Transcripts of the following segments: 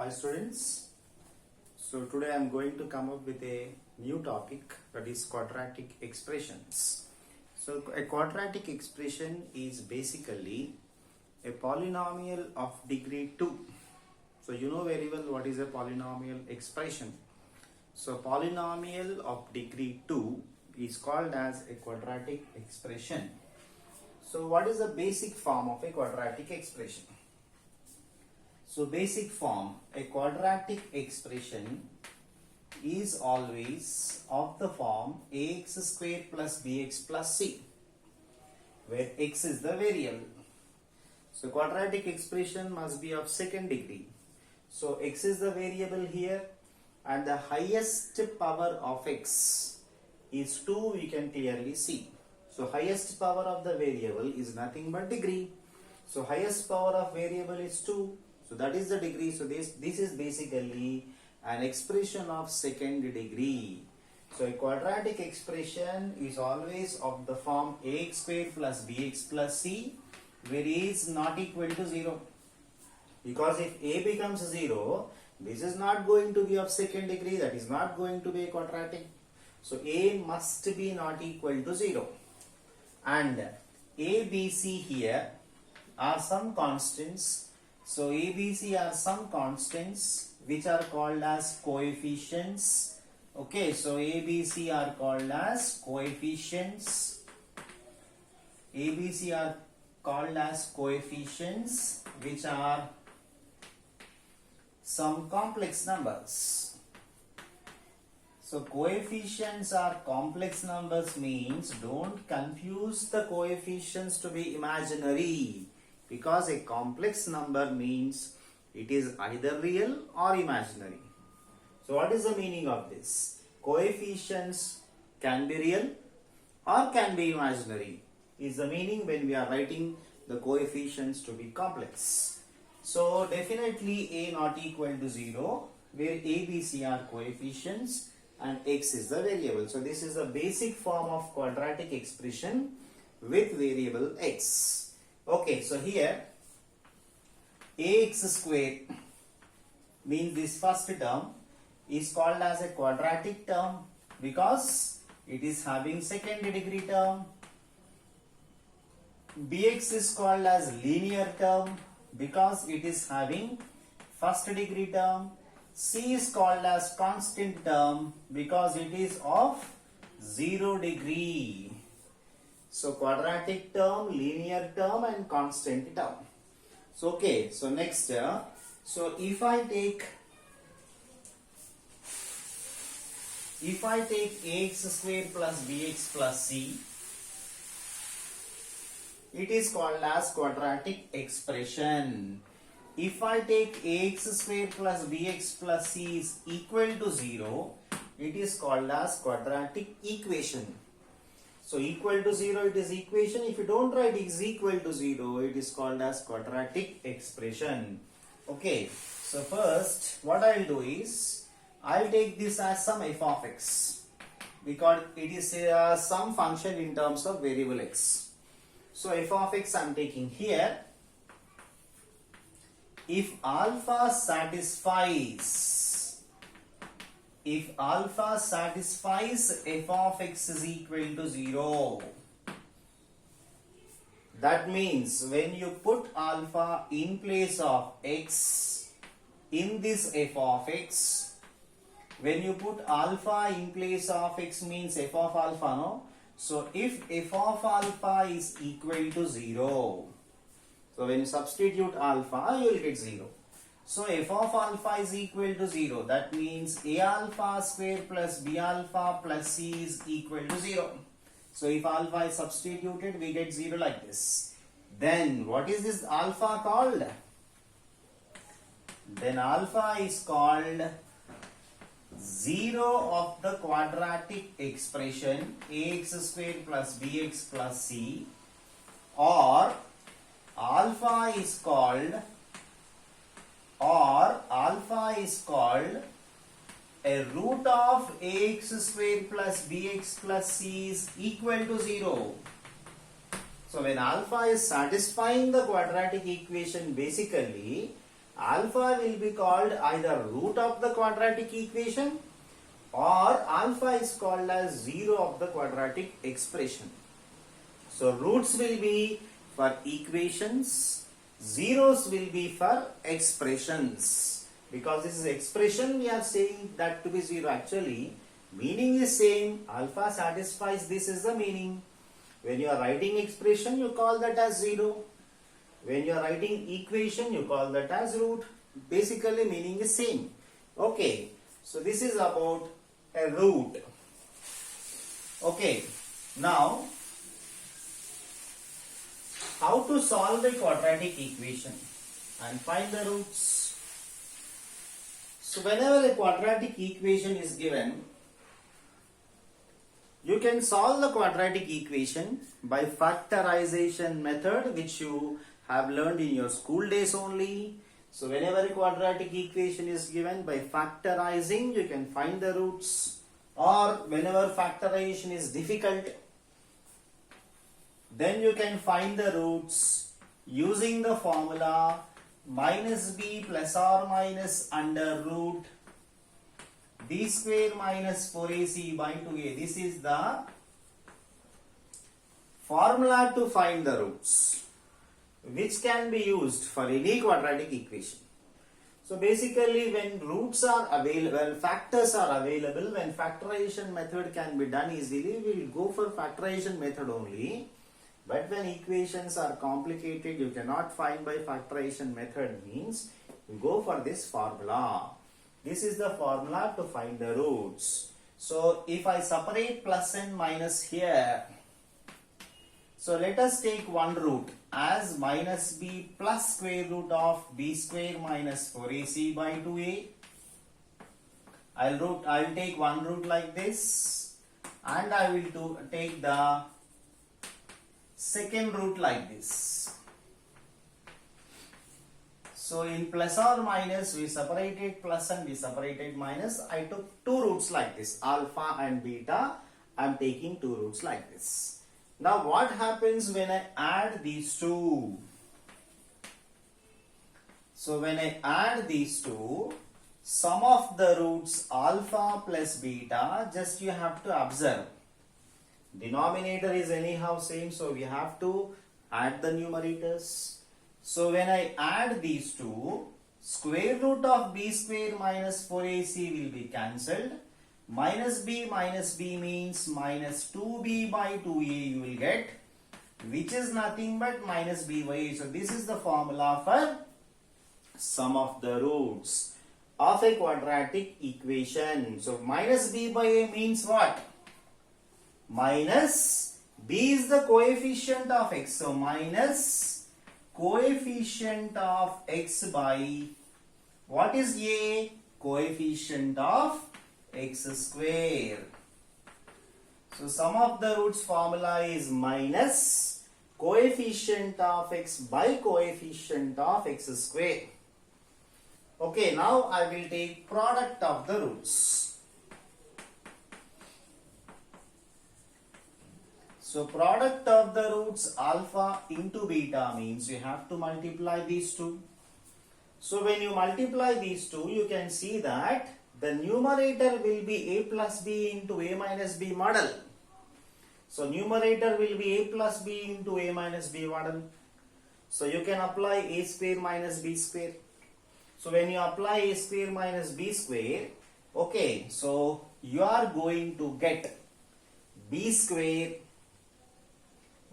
Hi students. So today I am going to come up with a new topic, that is quadratic expressions. So a quadratic expression is basically a polynomial of degree 2. So you know very well what is a polynomial expression. So polynomial of degree 2 is called as a quadratic expression. So what is the basic form of a quadratic expression? So basic form, a quadratic expression is always of the form ax squared plus bx plus c, where x is the variable. So quadratic expression must be of second degree. So x is the variable here and the highest power of x is 2, we can clearly see. So highest power of the variable is nothing but degree. So highest power of variable is 2. So that is the degree. So this is basically an expression of second degree. So a quadratic expression is always of the form ax squared plus bx plus c, where a is not equal to 0. Because if a becomes 0, this is not going to be of second degree, that is not going to be a quadratic. So a must be not equal to 0. And a, b, c here are some constants. So a, b, c are some constants which are called as coefficients. Okay, so a, b, c are called as coefficients. A, b, c are called as coefficients which are some complex numbers. So coefficients are complex numbers means don't confuse the coefficients to be imaginary, because a complex number means it is either real or imaginary. So what is the meaning of this? Coefficients can be real or can be imaginary is the meaning when we are writing the coefficients to be complex. So definitely a not equal to 0, where a, b, c are coefficients and x is the variable. So this is the basic form of quadratic expression with variable x. Okay, so here ax squared means this first term is called as a quadratic term because it is having second degree term. Bx is called as linear term because it is having first degree term. C is called as constant term because it is of 0 degree. So quadratic term, linear term and constant term. So okay, so next, so if I take ax squared plus bx plus c, it is called as quadratic expression. If I take ax squared plus bx plus c is equal to 0, it is called as quadratic equation. So equal to 0, it is equation. If you don't write is equal to 0, it is called as quadratic expression. Okay, so first what I will do is, I will take this as some f of x because it is some function in terms of variable x. So f of x I am taking here. If alpha satisfies f of x is equal to 0, that means when you put alpha in place of x in this f of x, when you put alpha in place of x means f of alpha, no? So if f of alpha is equal to 0, so when you substitute alpha, you will get 0. So f of alpha is equal to 0. That means a alpha square plus b alpha plus c is equal to 0. So if alpha is substituted, we get 0 like this. Then what is this alpha called? Then alpha is called 0 of the quadratic expression ax squared plus bx plus c, or alpha is called a root of ax squared plus bx plus c is equal to 0. So when alpha is satisfying the quadratic equation, basically Alpha will be called either root of the quadratic equation or alpha is called as zero of the quadratic expression. So roots will be for equations, zeros will be for expressions. Because this is expression, we are saying that to be zero. Actually, meaning is same. Alpha satisfies this is the meaning. When you are writing expression, you call that as zero. When you are writing equation, you call that as root. Basically, meaning is same. Okay. So this is about a root. Okay. Now, how to solve a quadratic equation and find the roots. So whenever a quadratic equation is given, you can solve the quadratic equation by factorization method, which you have learned in your school days only. So whenever a quadratic equation is given, by factorizing you can find the roots, or whenever factorization is difficult, then you can find the roots using the formula minus b plus or minus under root b square minus 4ac by 2a. This is the formula to find the roots, which can be used for any quadratic equation. So basically, when roots are available, when factors are available, when factorization method can be done easily, we will go for factorization method only. But when equations are complicated, you cannot find by factorization method, means you go for this formula. This is the formula to find the roots. So if I separate plus and minus here, so let us take one root as minus b plus square root of b square minus 4ac by 2a. I'll take one root like this, and I will take the second root like this. So in plus or minus, we separated plus and we separated minus. I took two roots like this, alpha and beta. I am taking two roots like this. Now what happens when I add these two? So when I add these two, sum of the roots alpha plus beta, just you have to observe. Denominator is anyhow same, so we have to add the numerators. So when I add these two, square root of b square minus 4ac will be cancelled. Minus b means minus 2b by 2a you will get, which is nothing but minus b by a. So this is the formula for sum of the roots of a quadratic equation. So minus b by a means what? Minus b is the coefficient of x. So minus coefficient of x by what is a? Coefficient of x square. So sum of the roots formula is minus coefficient of x by coefficient of x square. Okay, now I will take product of the roots. So product of the roots alpha into beta means you have to multiply these two. So when you multiply these two, you can see that the numerator will be a plus b into a minus b model. So numerator will be a plus b into a minus b model. So you can apply a square minus b square. So when you apply a square minus b square, okay, so you are going to get b square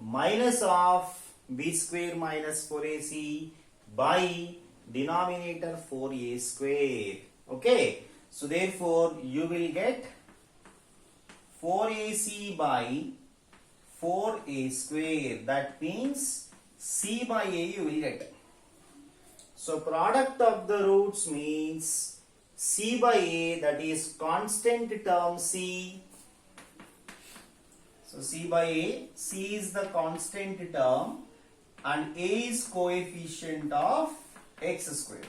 minus of b square minus 4ac by denominator 4a square. Okay, so therefore you will get 4ac by 4a square. That means c by a you will get. So product of the roots means c by a, that is constant term c. So c by a, c is the constant term and a is coefficient of x square.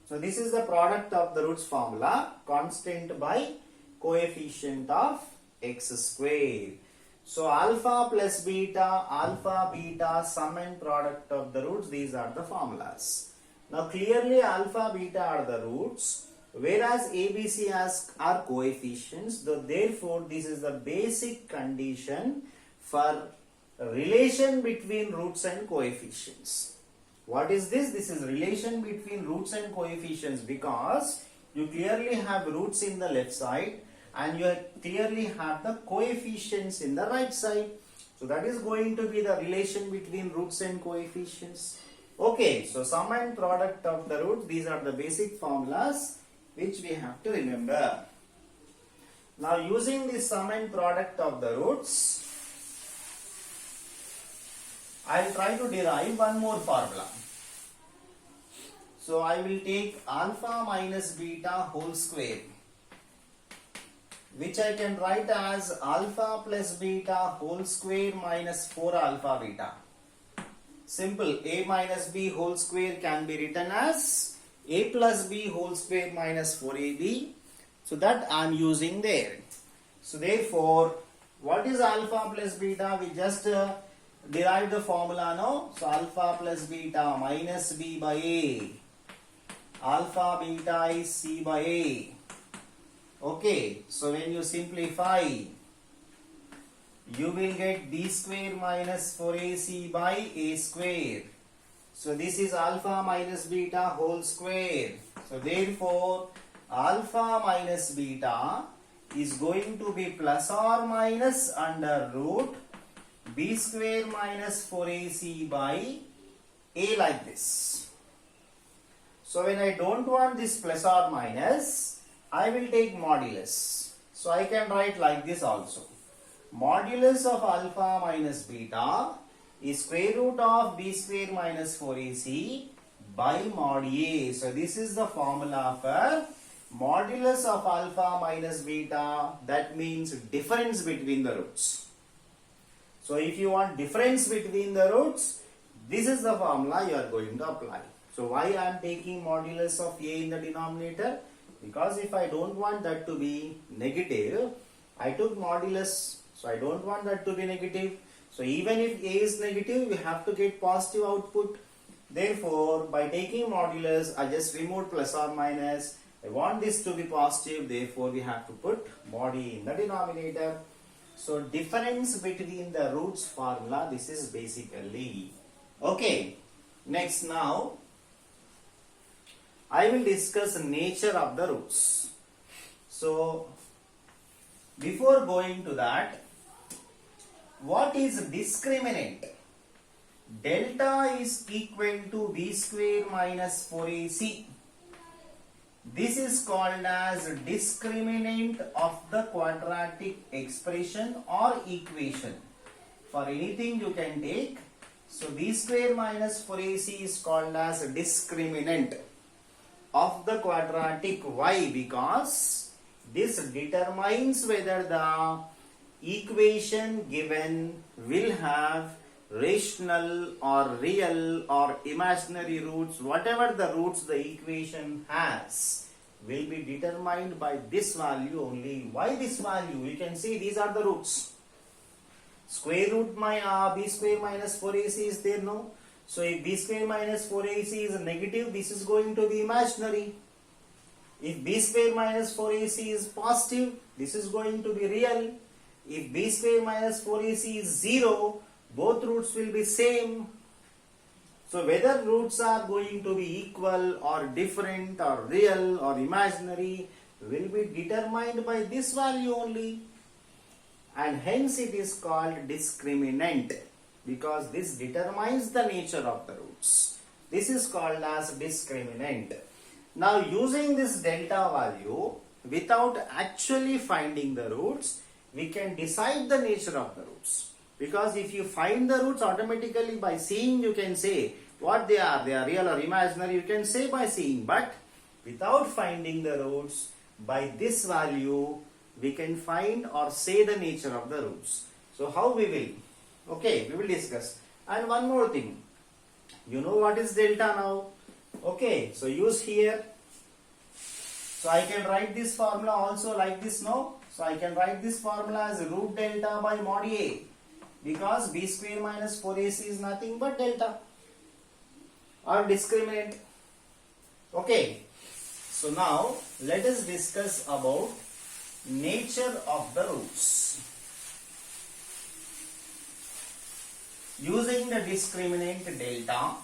So this is the product of the roots formula, constant by coefficient of x square. So alpha plus beta, alpha, beta, sum and product of the roots, these are the formulas. Now clearly alpha, beta are the roots, whereas A, B, C are coefficients. Therefore, this is the basic condition for relation between roots and coefficients. What is this? This is relation between roots and coefficients, because you clearly have roots in the left side and you clearly have the coefficients in the right side. So that is going to be the relation between roots and coefficients. Okay, so sum and product of the roots, these are the basic formulas which we have to remember. Now using this sum and product of the roots, I will try to derive one more formula. So I will take alpha minus beta whole square, which I can write as alpha plus beta whole square minus 4 alpha beta. Simple. A minus b whole square can be written as a plus b whole square minus 4ab. So that I am using there. So therefore, what is alpha plus beta? We just derived the formula now. So alpha plus beta minus b by a. Alpha beta is c by a. Okay, so when you simplify, you will get b square minus 4ac by a square. So this is alpha minus beta whole square. So therefore, alpha minus beta is going to be plus or minus under root b square minus 4ac by a, like this. So when I don't want this plus or minus, I will take modulus. So I can write like this also. Modulus of alpha minus beta is square root of b square minus 4ac by mod a. So this is the formula for modulus of alpha minus beta. That means difference between the roots. So if you want difference between the roots, this is the formula you are going to apply. So why I am taking modulus of a in the denominator? Because if I don't want that to be negative, I took modulus. So I don't want that to be negative. So even if a is negative, we have to get positive output. Therefore, by taking modulus, I just removed plus or minus. I want this to be positive. Therefore, we have to put mod e in the denominator. So difference between the roots formula, this is basically. Okay. Next now, I will discuss nature of the roots. So before going to that, what is discriminant? Delta is equal to b square minus 4ac. This is called as discriminant of the quadratic expression or equation. For anything you can take. So b square minus 4ac is called as discriminant of the quadratic. Why? Because this determines whether the equation given will have rational or real or imaginary roots. Whatever the roots the equation has will be determined by this value only. Why this value? You can see these are the roots. Square root b square minus 4ac is there, no? So if b square minus 4ac is negative, this is going to be imaginary. If b square minus 4ac is positive, this is going to be real. If b square minus 4ac is 0, both roots will be same. So whether roots are going to be equal or different or real or imaginary will be determined by this value only. And hence it is called discriminant, because this determines the nature of the roots. This is called as discriminant. Now using this delta value, without actually finding the roots, we can decide the nature of the roots. Because if you find the roots automatically by seeing, you can say what they are real or imaginary, you can say by seeing. But without finding the roots, by this value, we can find or say the nature of the roots. So how we will? Okay, we will discuss. And one more thing. You know what is delta now? Okay, so use here. So I can write this formula also like this now. So I can write this formula as root delta by mod a. Because b square minus 4ac is nothing but delta or discriminant. Okay, so now let us discuss about nature of the roots. Using the discriminant delta,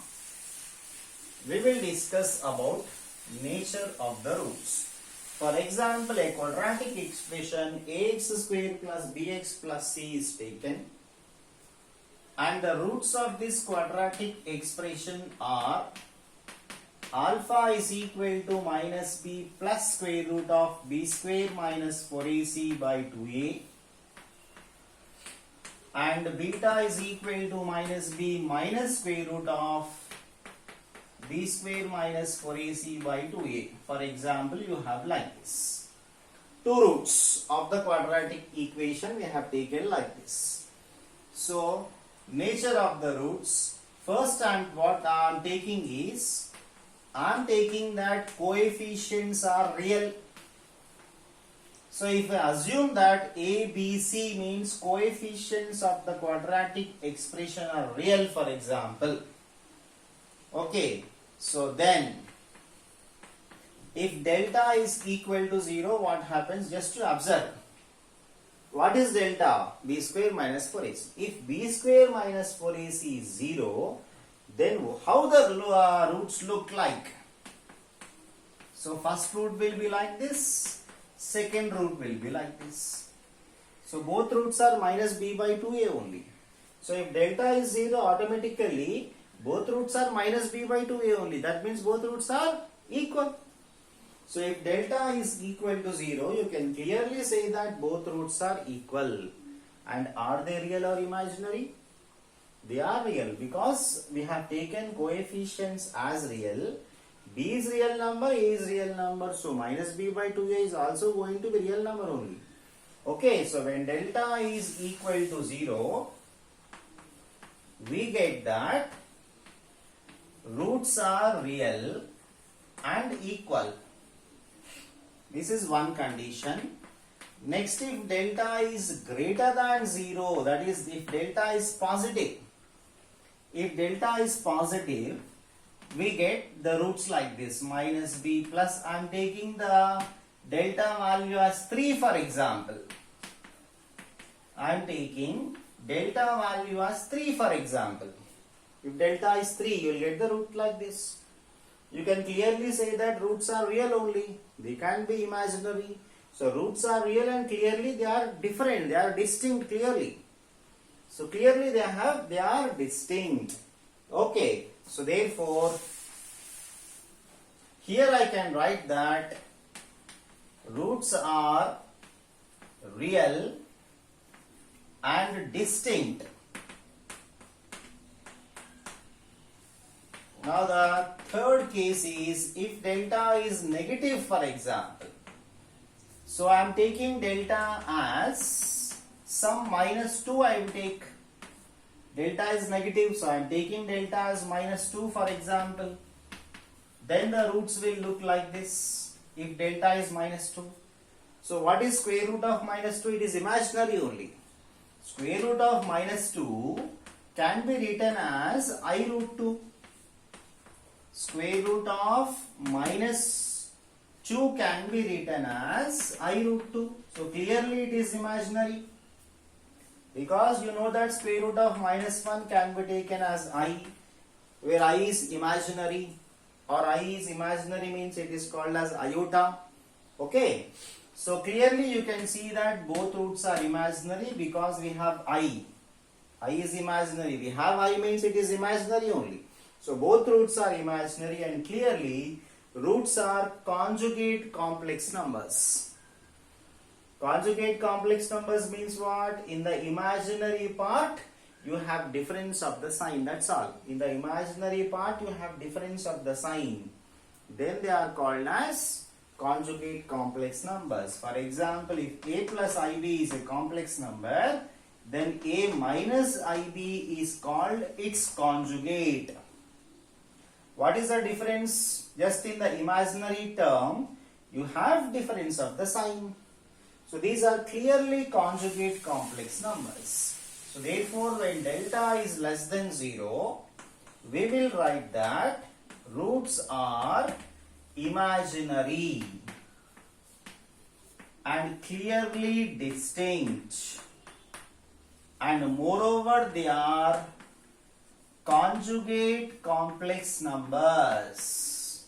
we will discuss about nature of the roots. For example, a quadratic expression ax square plus bx plus c is taken, and the roots of this quadratic expression are alpha is equal to minus b plus square root of b square minus 4ac by 2a, and beta is equal to minus b minus square root of b square minus 4ac by 2a. For example, you have like this. Two roots of the quadratic equation we have taken like this. So, nature of the roots. First, what I am taking is, I am taking that coefficients are real. So, if I assume that a, b, c means coefficients of the quadratic expression are real, for example. Okay, so then if delta is equal to 0, what happens? Just to observe. What is delta? B square minus 4ac. If b square minus 4ac is 0, then how the roots look like? So first root will be like this, second root will be like this. So both roots are minus b by 2a only. So if delta is 0, automatically both roots are minus b by 2a only. That means both roots are equal. So if delta is equal to 0, you can clearly say that both roots are equal. And are they real or imaginary? They are real because we have taken coefficients as real. B is real number, A is real number. So minus b by 2a is also going to be real number only. Okay, so when delta is equal to 0, we get that roots are real and equal. This is one condition. Next, if delta is greater than 0, that is if delta is positive. If delta is positive, we get the roots like this, minus b plus, I am taking the delta value as 3 for example. I am taking delta value as 3 for example. If delta is 3, you will get the root like this. You can clearly say that roots are real only. They can't be imaginary. So roots are real and clearly they are different. They are distinct clearly. So clearly they are distinct. Okay. So therefore, here I can write that roots are real and distinct. Now the third case is if delta is negative, for example. So I am taking delta as some minus 2 I will take. Delta is negative, so I am taking delta as minus 2 for example. Then the roots will look like this if delta is minus 2. So what is square root of minus 2? It is imaginary only. Square root of minus 2 can be written as I root 2. Square root of minus 2 can be written as I root 2. So clearly it is imaginary. Because you know that square root of minus 1 can be taken as I, where I is imaginary, or I is imaginary means it is called as iota. Okay. So clearly you can see that both roots are imaginary because we have I. I is imaginary. We have I means it is imaginary only. So both roots are imaginary and clearly roots are conjugate complex numbers. Conjugate complex numbers means what? In the imaginary part, you have difference of the sign. That's all. In the imaginary part, you have difference of the sign. Then they are called as conjugate complex numbers. For example, if a plus ib is a complex number, then a minus ib is called its conjugate. What is the difference? Just in the imaginary term, you have difference of the sign. So these are clearly conjugate complex numbers. So therefore, when delta is less than 0, we will write that roots are imaginary and clearly distinct, and moreover they are conjugate complex numbers.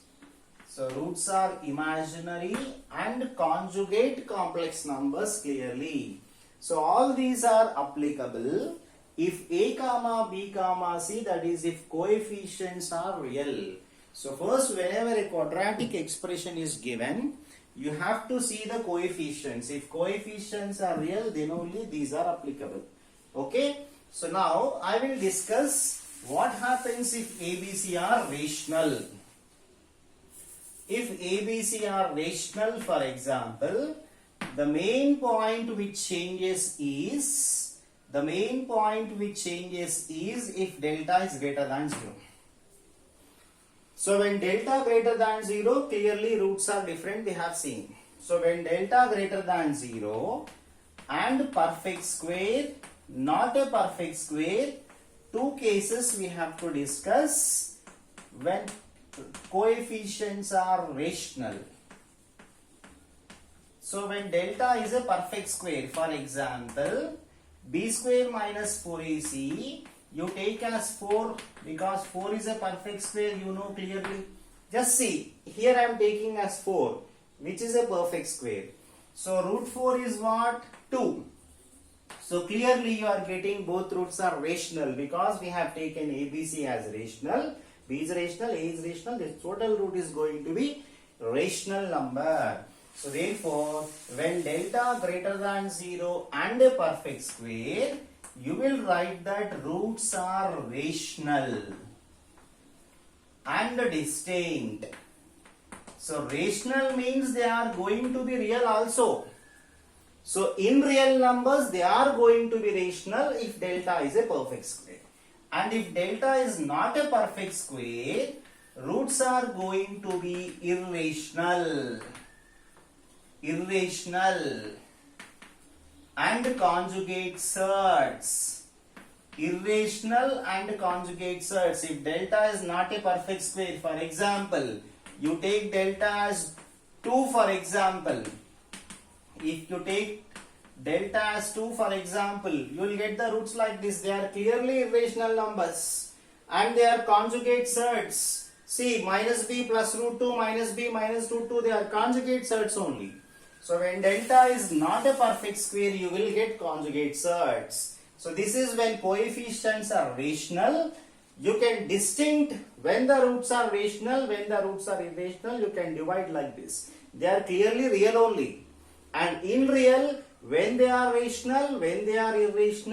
So roots are imaginary and conjugate complex numbers clearly. So all these are applicable if a comma b comma c, that is if coefficients are real. So first, whenever a quadratic expression is given, you have to see the coefficients. If coefficients are real, then only these are applicable. Okay. So now I will discuss what happens if ABC are rational. If ABC are rational, for example, the main point which changes is if delta is greater than 0. So when delta greater than 0, clearly roots are different, we have seen. So when delta greater than 0 and perfect square, not a perfect square, two cases we have to discuss when coefficients are rational. So when delta is a perfect square, for example, b square minus 4ac, you take as 4 because 4 is a perfect square, you know clearly. Just see, here I am taking as 4, which is a perfect square. So root 4 is what? 2. So clearly you are getting both roots are rational because we have taken ABC as rational, B is rational, A is rational, the total root is going to be rational number. So therefore, when delta greater than 0 and a perfect square, you will write that roots are rational and distinct. So rational means they are going to be real also. So in real numbers, they are going to be rational if delta is a perfect square. And if delta is not a perfect square, roots are going to be irrational and conjugate surds. Irrational and conjugate surds. If delta is not a perfect square, for example, you take delta as 2, for example. If you take delta as 2, for example, you will get the roots like this. They are clearly irrational numbers and they are conjugate surds. See, minus b plus root 2 minus b minus root 2, they are conjugate surds only. So when delta is not a perfect square, you will get conjugate surds. So this is when coefficients are rational. You can distinct when the roots are rational, when the roots are irrational, you can divide like this. They are clearly real only. And in real, when they are rational, when they are irrational,